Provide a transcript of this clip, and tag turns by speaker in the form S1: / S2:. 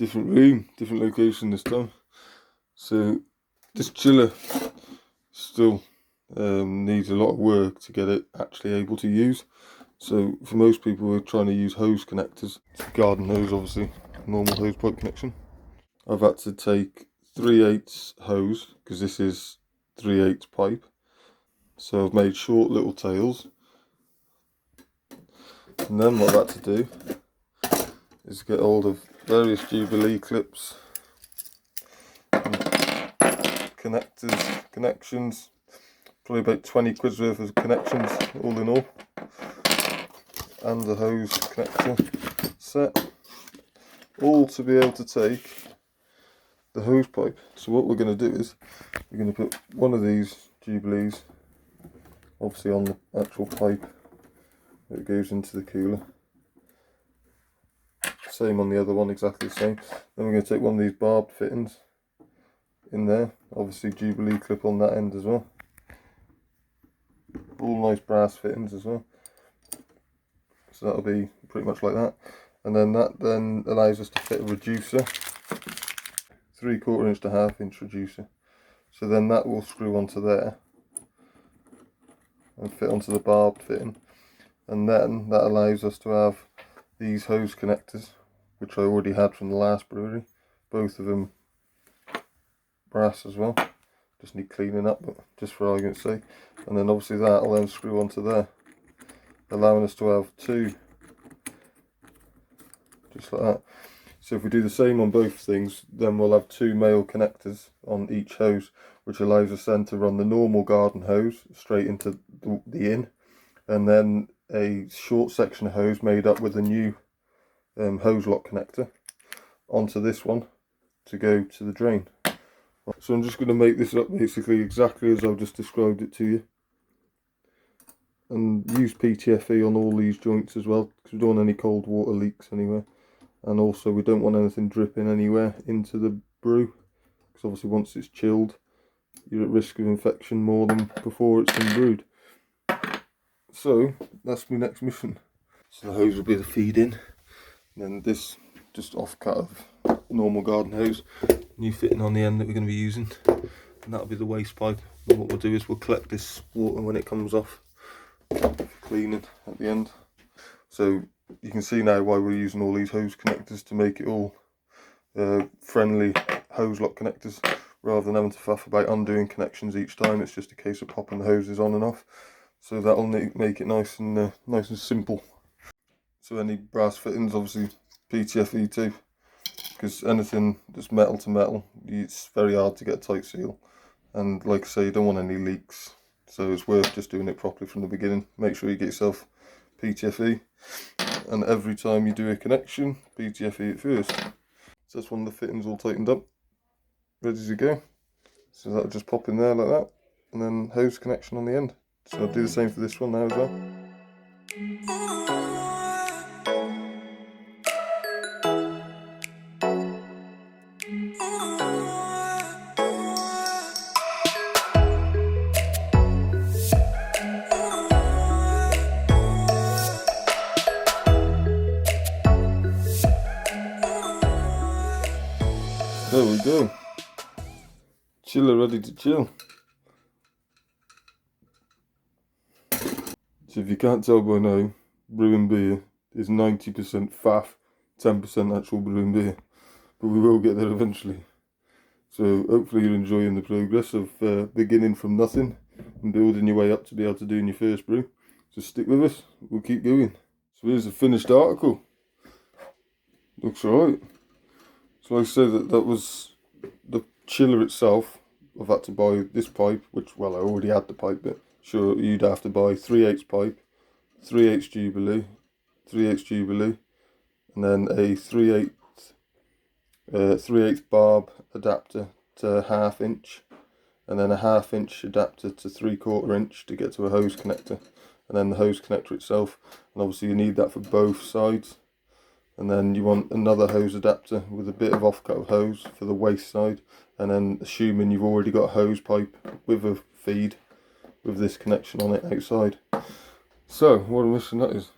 S1: different room, different location this time. So this chiller still needs a lot of work to get it actually able to use. So for most people, we're trying to use hose connectors. It's a garden hose, obviously, normal hose pipe connection. I've had to take 3/8 hose because this is 3/8 pipe. So I've made short little tails. And then what I've had to do is get hold of various Jubilee clips, and connections, probably about 20 quid's worth of connections all in all, and the hose connector set, all to be able to take the hose pipe. So what we're going to do is we're going to put one of these Jubilees obviously on the actual pipe that goes into the cooler. Same on the other one, exactly the same. Then we're going to take one of these barbed fittings in there, obviously Jubilee clip on that end as well. All nice brass fittings as well. So that'll be pretty much like that. And then that then allows us to fit a reducer, 3/4 inch to 1/2 inch reducer. So then that will screw onto there and fit onto the barbed fitting. And then that allows us to have these hose connectors, which I already had from the last brewery, both of them brass as well, just need cleaning up, but just for argument's sake. And then obviously that will then screw onto there, allowing us to have two, just like that. So if we do the same on both things, then we'll have two male connectors on each hose, which allows us then to run the normal garden hose straight into the in, and then a short section of hose made up with a new hoselock connector onto this one to go to the drain. So I'm just going to make this up basically exactly as I've just described it to you, and use PTFE on all these joints as well, because we don't want any cold water leaks anywhere, and also we don't want anything dripping anywhere into the brew, because obviously once it's chilled you're at risk of infection more than before it's been brewed. So that's my next mission. So the hose will be the feed in, and then this just off cut of normal garden hose, new fitting on the end that we're going to be using, and that'll be the waste pipe. And what we'll do is we'll collect this water when it comes off for cleaning at the end. So you can see now why we're using all these hose connectors, to make it all friendly hose lock connectors, rather than having to faff about undoing connections each time. It's just a case of popping the hoses on and off. So that'll make it nice and simple. So any brass fittings, obviously PTFE too, because anything that's metal to metal, it's very hard to get a tight seal, and like I say, you don't want any leaks, so it's worth just doing it properly from the beginning. Make sure you get yourself PTFE, and every time you do a connection, PTFE it first. So that's one of the fittings all tightened up, ready to go. So that'll just pop in there like that, and then hose connection on the end. So I'll do the same for this one now as well. There we go. Chiller ready to chill. So if you can't tell by now, brewing beer is 90% faff, 10% actual brewing beer. But we will get there eventually. So hopefully you're enjoying the progress of beginning from nothing and building your way up to be able to do your first brew. So stick with us, we'll keep going. So here's the finished article. Looks alright. So like I said, that was the chiller itself. I've had to buy this pipe, which, well, I already had the pipe, but sure, you'd have to buy 3/8 pipe, 3/8 Jubilee, 3/8 Jubilee, and then a 3/8 barb adapter to 1/2 inch, and then a 1/2 inch adapter to 3/4 inch to get to a hose connector, and then the hose connector itself. And obviously you need that for both sides. And then you want another hose adapter with a bit of offcut of hose for the waste side, and then assuming you've already got a hose pipe with a feed with this connection on it outside. So what a mission that is.